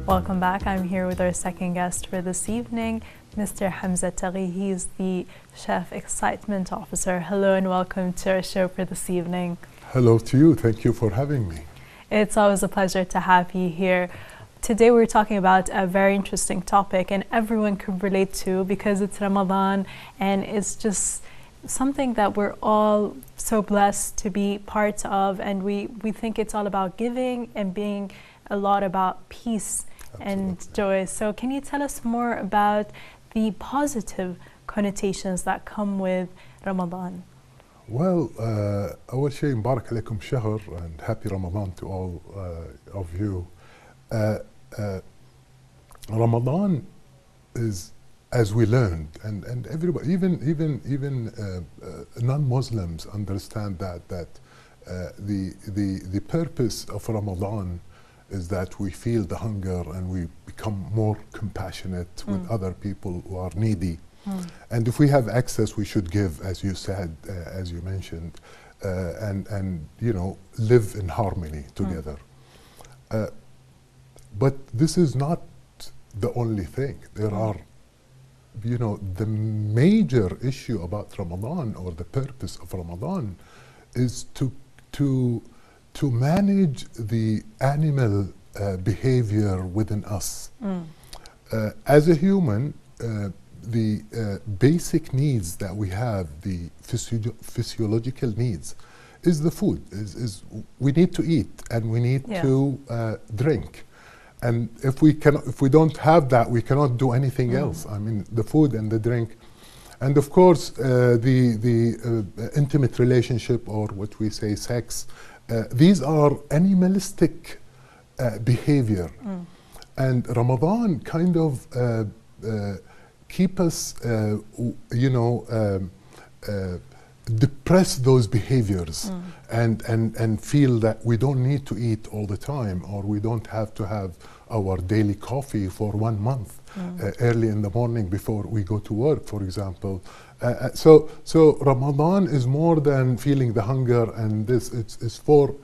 Welcome back. I'm here with our second guest for this evening, Mr. Hamza Taqi. He's the Chef Excitement Officer. Hello and welcome to our show for this evening. Hello to you. Thank you for having me. It's always a pleasure to have you here. Today we're talking about a very interesting topic and everyone could relate to because it's Ramadan and it's just something that we're all so blessed to be part of, and we think it's all about giving and being a lot about peace. Absolutely. And joy. So can you tell us more about the positive connotations that come with Ramadan? Well, أول شيء مبارك عليكم شهر and happy Ramadan to all of you. Ramadan is, as we learned, and everybody, even non-Muslims understand that the purpose of Ramadan is that we feel the hunger and we become more compassionate with other people who are needy. And if we have access, we should give, as you said, as you mentioned, and you know, live in harmony together. But this is not the only thing. There are, you know, the major issue about Ramadan, or the purpose of Ramadan, is to manage the animal behavior within us. As a human, the basic needs that we have, the physiological needs, is the food. Is we need to eat and we need to drink. And if we don't have that, we cannot do anything else. I mean, the food and the drink. And of course, the intimate relationship, or what we say sex, these are animalistic behavior. And Ramadan kind of keep us, you know, depress those behaviors and feel that we don't need to eat all the time, or we don't have to have our daily coffee for 1 month early in the morning before we go to work, for example. So Ramadan is more than feeling the hunger, and this it's for,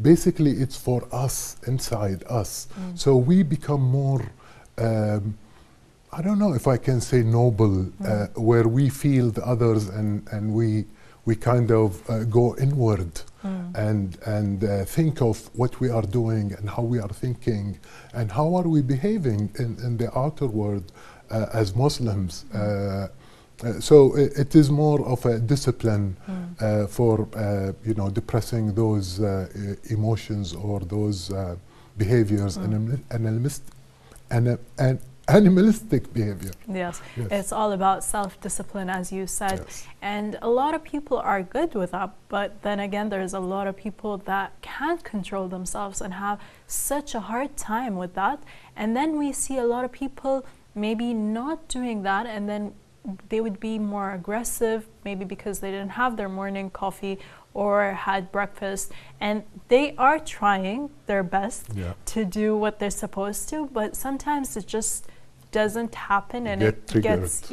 basically it's for us, inside us. So we become more, I don't know if I can say noble, where we feel the others and we kind of go inward and think of what we are doing and how we are thinking and how are we behaving in the outer world as Muslims. So it is more of a discipline for you know, depressing those emotions or those behaviors and animalistic behavior. Yes, it's all about self-discipline, as you said. Yes. And a lot of people are good with that, but then again, there's a lot of people that can't control themselves and have such a hard time with that. And then we see a lot of people maybe not doing that, and then they would be more aggressive, maybe because they didn't have their morning coffee or had breakfast, and they are trying their best to do what they're supposed to, but sometimes it just doesn't happen, and it gets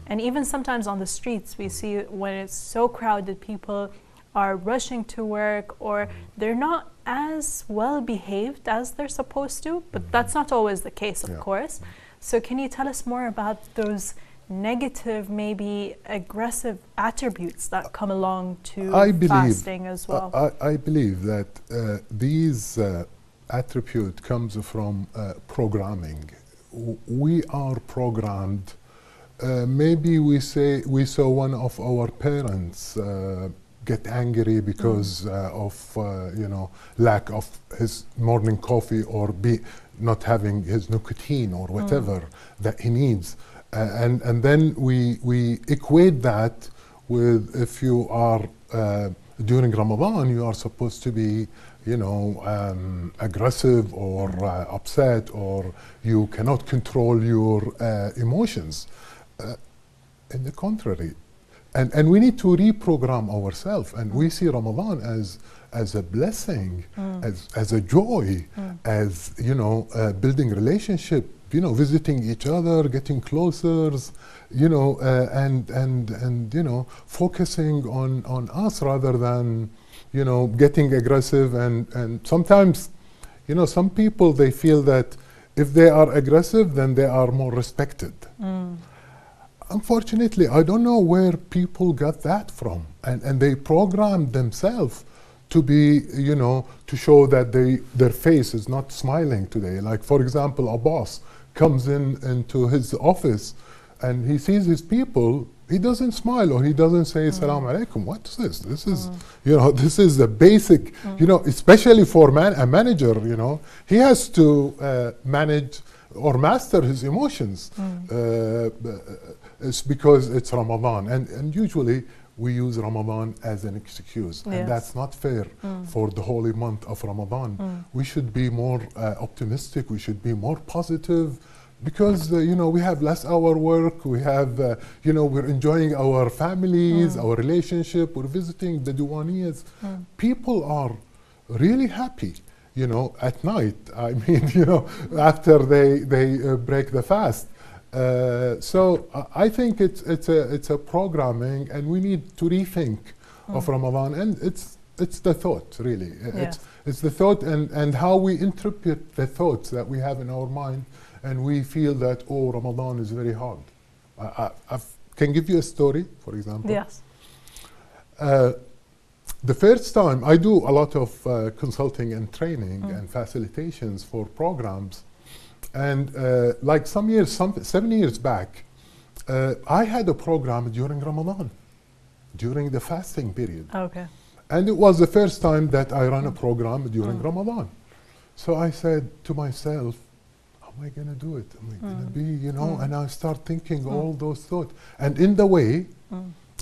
and even sometimes on the streets we see when it's so crowded, people are rushing to work, or they're not as well behaved as they're supposed to, but that's not always the case, of course. So can you tell us more about those negative, maybe aggressive attributes that come along to fasting as well? I believe that these attribute comes from programming. We are programmed. Maybe we saw one of our parents get angry because of you know, lack of his morning coffee, or not having his nicotine or whatever that he needs. And then we equate that with, if you are during Ramadan, you are supposed to be, you know, aggressive or upset, or you cannot control your emotions. In the contrary, and we need to reprogram ourselves, and we see Ramadan as a blessing, as a joy, as, you know, building relationship, you know, visiting each other, getting closer, you know, and you know, focusing on us rather than, you know, getting aggressive. And sometimes, you know, some people, they feel that if they are aggressive, then they are more respected. Unfortunately, I don't know where people got that from, and they programmed themselves to be, you know, to show that their face is not smiling today. Like, for example, a boss comes into his office and he sees his people, he doesn't smile or he doesn't say Assalamu alaikum. What is this? This is, you know, this is the basic, you know, especially for a manager, you know, he has to manage or master his emotions. It's because it's Ramadan, and usually we use Ramadan as an excuse, and that's not fair for the holy month of Ramadan. We should be more optimistic, we should be more positive, because you know, we have less hour work, we have, you know, we're enjoying our families, our relationship, we're visiting the Diwaniyas. People are really happy, you know, at night. I mean, you know, after they break the fast. So I think it's a programming, and we need to rethink of Ramadan, and it's the thought, really. It's the thought and how we interpret the thoughts that we have in our mind, and we feel that, oh, Ramadan is very hard. I can give you a story, for example. Yes. The first time I do a lot of consulting and training and facilitations for programs. And like 7 years back, I had a program during Ramadan, during the fasting period. Okay. And it was the first time that I ran a program during Ramadan. So I said to myself, how am I going to do it? Am I going to be, you know, and I start thinking all those thoughts. And in the way,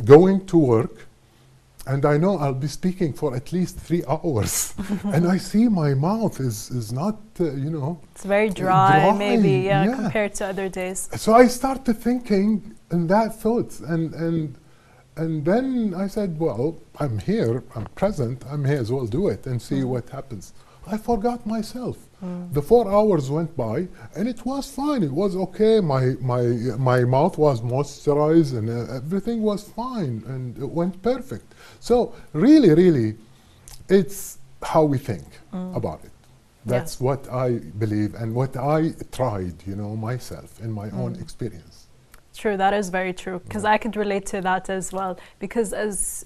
going to work, and I know I'll be speaking for at least 3 hours, and I see my mouth is not, you know, it's very dry, maybe, compared to other days. So I started thinking in that thoughts, and then I said, well, I'm here, I'm present, I may as well do it and see what happens. I forgot myself. The 4 hours went by, and it was fine. It was okay. My mouth was moisturized, and everything was fine, and it went perfect. So really, it's how we think about it. That's what I believe and what I tried, you know, myself in my own experience. True, that is very true, because I could relate to that as well. Because as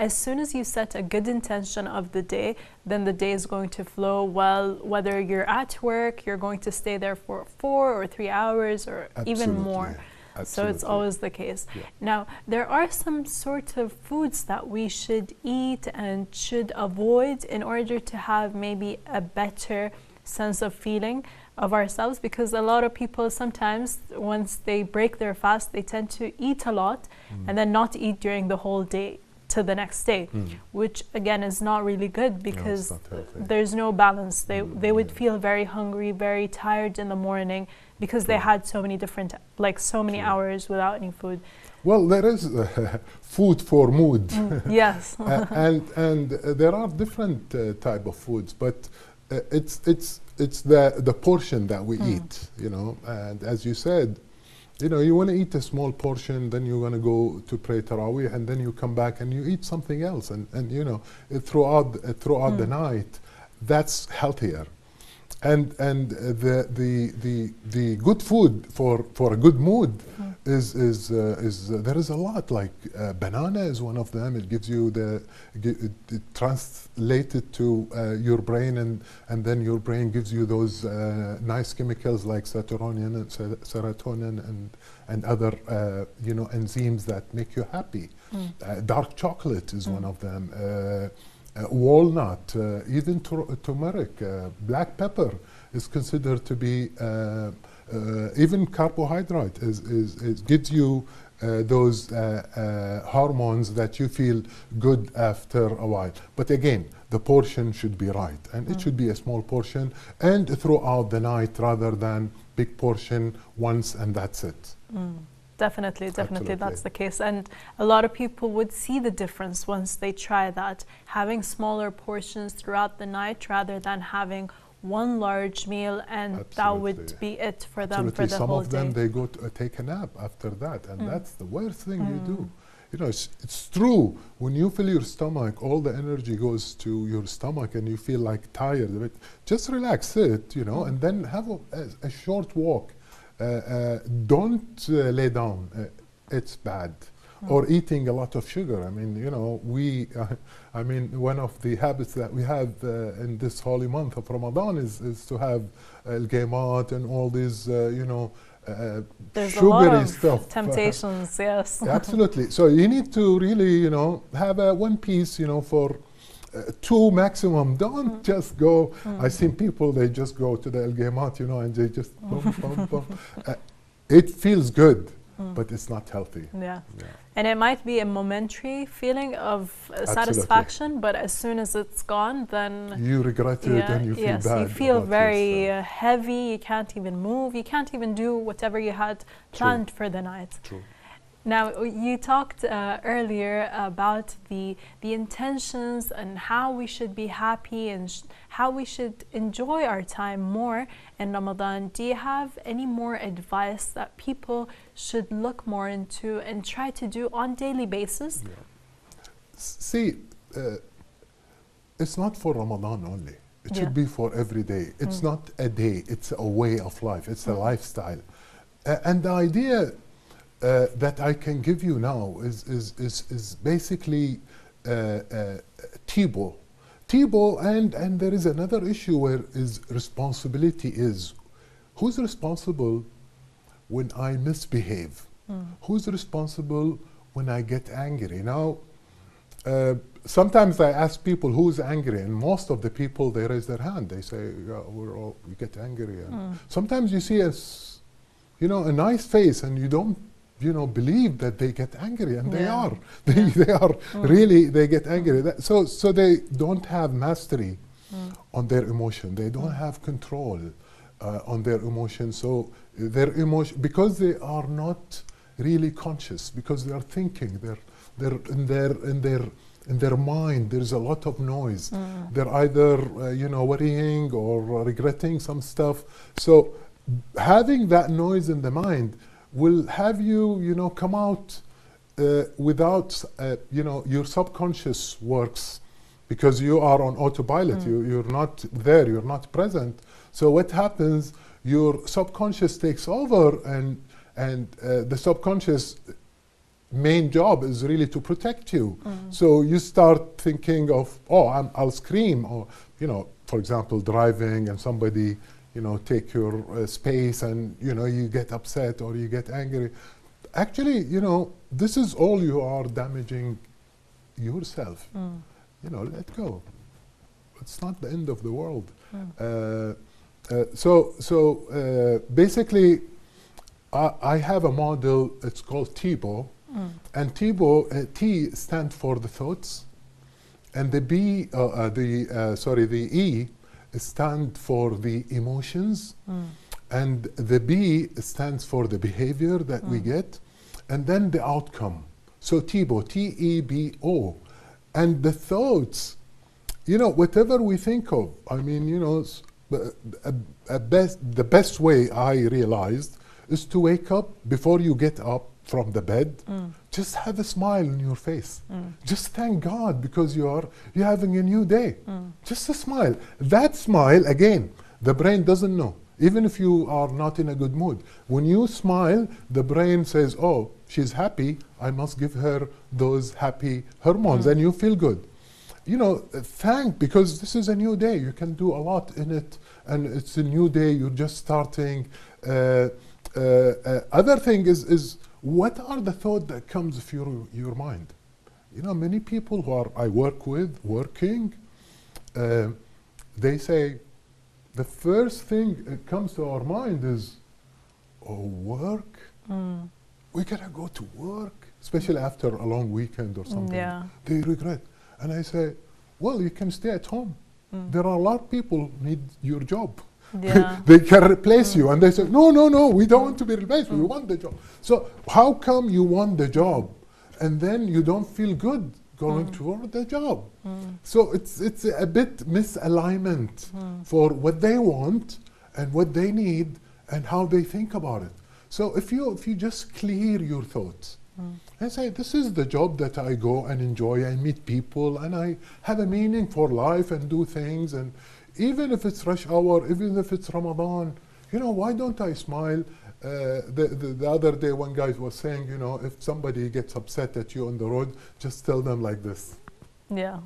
soon as you set a good intention of the day, then the day is going to flow well. Whether you're at work, you're going to stay there for 4 or 3 hours or even more. So it's always the case. Now, there are some sort of foods that we should eat and should avoid in order to have maybe a better sense of feeling of ourselves, because a lot of people sometimes, once they break their fast, they tend to eat a lot and then not eat during the whole day to the next day, which again is not really good, because there's no balance. They would feel very hungry, very tired in the morning, because they had so many different, like so many hours without any food. Well, there is food for mood. Yes. and there are different type of foods, but it's the portion that we eat, you know. And as you said, you know, you want to eat a small portion, then you're going to go to pray Taraweeh, and then you come back and you eat something else, and you know, throughout the night. That's healthier. And the good food for a good mood is there is a lot, like banana is one of them. It gives you it translated to your brain, and then your brain gives you those nice chemicals like serotonin and other you know, enzymes that make you happy. Dark chocolate is one of them. Walnut, even turmeric, black pepper is considered to be even carbohydrate. It gives you those hormones that you feel good after a while. But again, the portion should be right, and it should be a small portion and throughout the night, rather than big portion once and that's it. Definitely, that's the case. And a lot of people would see the difference once they try that, having smaller portions throughout the night rather than having one large meal, and that would be it for them for the whole day. Some of them, they go to take a nap after that, and that's the worst thing you do. You know, it's true. When you fill your stomach, all the energy goes to your stomach and you feel like tired of it. Just relax, sit, you know, and then have a short walk. Don't lay down. It's bad. Or eating a lot of sugar. I mean, you know, I mean, one of the habits that we have in this holy month of Ramadan is to have al-gaymat and all these, you know, there's sugary a lot of stuff. temptations, yes. Absolutely. So you need to really, you know, have one piece, you know, for 2 maximum. Don't just go. I've seen people, they just go to the al-gaymat, you know, and they just it feels good, but it's not healthy. Yeah. And it might be a momentary feeling of satisfaction, but as soon as it's gone, then you regret it and you feel bad. You feel very heavy. You can't even move. You can't even do whatever you had planned for the night. True. Now, you talked earlier about the intentions and how we should be happy and how we should enjoy our time more in Ramadan. Do you have any more advice that people should look more into and try to do on daily basis? Yeah. See, it's not for Ramadan only. It should be for every day. It's not a day. It's a way of life. It's a lifestyle. And the idea that I can give you now is basically TIBO. TIBO, and there is another issue where responsibility is. Who's responsible when I misbehave? Who's responsible when I get angry? Now, sometimes I ask people who's angry, and most of the people, they raise their hand. They say, yeah, we get angry. And sometimes you see a nice face, and you don't believe that they get angry, and they are. They are really, they get angry. So they don't have mastery on their emotion. They don't have control on their emotion. So their emotion, because they are not really conscious, because they are thinking, they're in their mind. There's a lot of noise. They're either worrying or regretting some stuff. So having that noise in the mind will have you come out without your subconscious works, because you are on autopilot. You're not there. You're not present. So what happens? Your subconscious takes over, and the subconscious main job is really to protect you. So you start thinking of, I'll scream, or for example, driving and somebody take your space, and you get upset or you get angry. Actually, this is all you are damaging yourself. Let go. It's not the end of the world. So basically, I have a model. It's called TIBO, and TIBO, T stands for the thoughts, and the E stand for the emotions, and the B stands for the behavior that we get, and then the outcome. So TIBO, T-E-B-O, and the thoughts, whatever we think of. I mean, the best way I realized is to wake up before you get up from the bed. Just have a smile on your face. Just thank God because you're having a new day. Just a smile. That smile, again, the brain doesn't know. Even if you are not in a good mood, when you smile, the brain says, "Oh, she's happy. I must give her those happy hormones," and you feel good. Thank, because this is a new day. You can do a lot in it, and it's a new day. You're just starting. Other thing is what are the thoughts that comes through your mind? Many people who I work with, working, they say the first thing that comes to our mind is, work? We gotta go to work, especially after a long weekend or something. They regret. And I say, well, you can stay at home. There are a lot of people need your job. They can replace you, and they say, no, we don't want to be replaced. We want the job. So how come you want the job, and then you don't feel good going toward the job? So it's a bit misalignment for what they want and what they need and how they think about it. So if you just clear your thoughts, And say, this is the job that I go and enjoy. I meet people and I have a meaning for life and do things. And even if it's rush hour, even if it's Ramadan, you know, why don't I smile? The other day, one guy was saying, you know, if somebody gets upset at you on the road, just tell them like this. Yeah.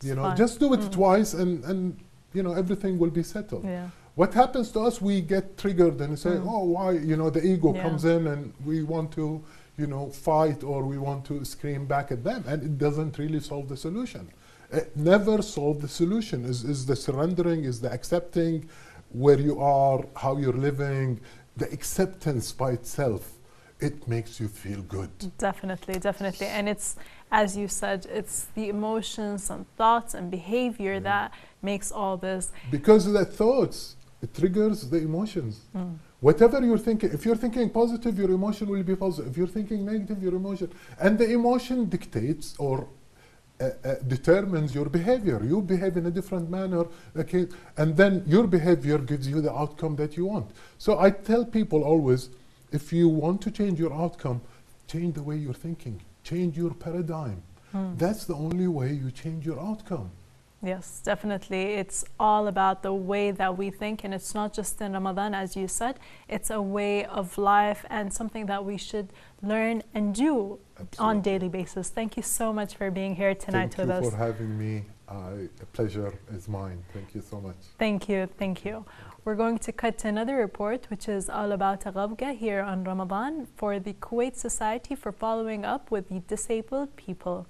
You know, fine. just do it twice and, you know, everything will be settled. Yeah. What happens to us, we get triggered and say, oh, why? You know, the ego comes in and we want to, you know, fight or we want to scream back at them. And it doesn't really solve the solution. It never solve the solution. Is the surrendering, is the accepting where you are, how you're living, the acceptance by itself. It makes you feel good. Definitely, definitely. And it's, as you said, it's the emotions and thoughts and behavior that makes all this. Because of the thoughts, it triggers the emotions. Whatever you're thinking, if you're thinking positive, your emotion will be positive. If you're thinking negative, your emotion. And the emotion dictates or determines your behavior. You behave in a different manner, okay, and then your behavior gives you the outcome that you want. So I tell people always, if you want to change your outcome, change the way you're thinking, change your paradigm. That's the only way you change your outcome. Yes, definitely. It's all about the way that we think, and it's not just in Ramadan, as you said. It's a way of life and something that we should learn and do on a daily basis. Thank you so much for being here tonight with us. Thank you for having me. A pleasure is mine. Thank you so much. Thank you. Thank you. We're going to cut to another report, which is all about Ghabga here on Ramadan for the Kuwait Society for following up with the disabled people.